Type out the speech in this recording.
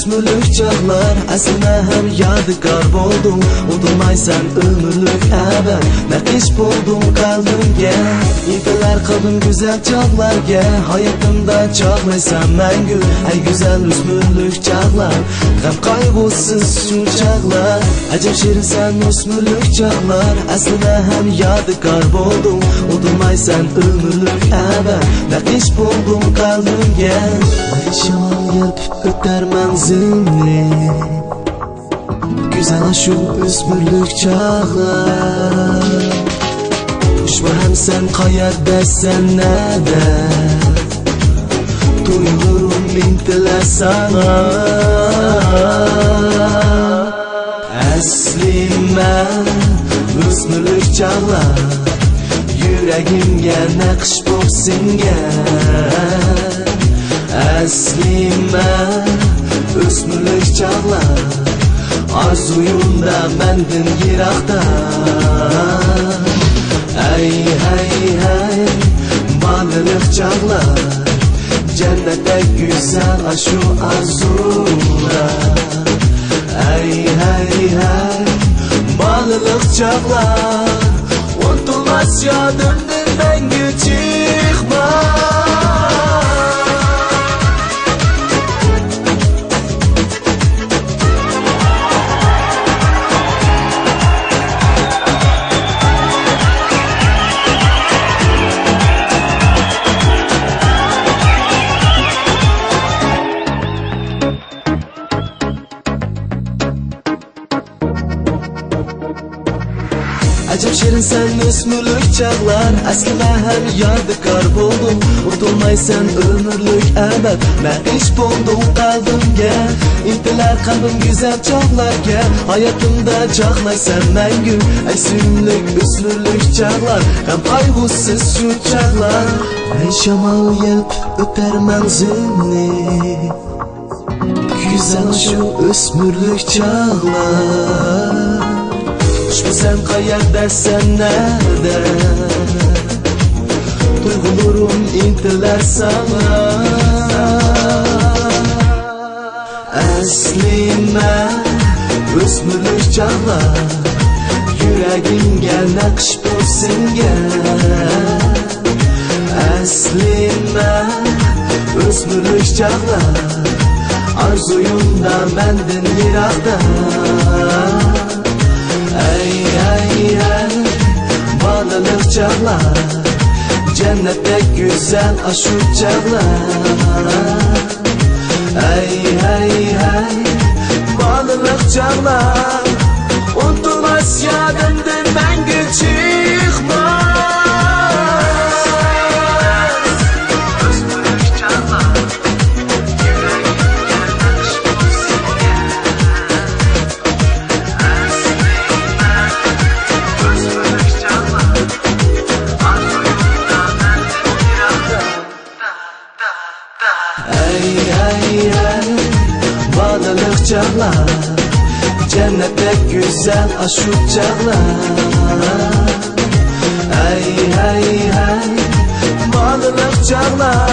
ösmürlük çağlar Əslində həm yadigar boldum Udulmaysan ömürlük əbəd Nəqiş boldum qalbimgə İntilər qıldım güzel çağlarga Hayatımda çağlaysan məngü Ey güzel ösmürlük çağlar Qəm qaygısız şu çağlar Əcəb şirinsən ösmürlük çağlar Əslində həm yadigar boldum Udulmaysan ömürlük əbəd Nəqiş boldum qalbimgə Şamal yelp öter menzilli Güzel şu ösmürlük çağlar Düşme hem sen kayar desen nede Duyulurum bintiler sana Əslime ösmürlük çağlar Yüreğimge nakış boksinge Əslime ösmürlük çağlar Arzuyumda məndin yiraqda Ey hey hey Malılıq çağlar Cennette güzel aşu arzular Ey hey hey Malılıq çağlar Unutulmaz yadımdır məngü çıxmaz Əcəb şirinsən ösmürlük çağlar Əslində həm yadigar boldum Unutulmaysan ömürlük əbəd Məqiş boldum qalbimgə İntilər qalbim güzel çağlarga Hayatımda çağlaysan məngü Əksümlük ösmürlük çağlar Qəm qaygısız şu çağlar Ey şamal yelp öter menzilli Güzel şu ösmürlük çağlar Düşmesen kayar dersen nerede Duygulurum intiler sana Əslime ösmürlük çağlar Yüreğim gel nakış bolsinge Əslime ösmürlük çağlar Arzuyumda məndin yiraqda Ey ey ey Malılıq çağlar Cennette güzel aşu çağlar Ey hey hey Malılıq çağlar Unutulmaz yadımdır məngü çıxmaz Ösmürlük çağlar Malılıq çağlar Cennette güzel aşu çağlar Ey hey hey Malılıq çağlar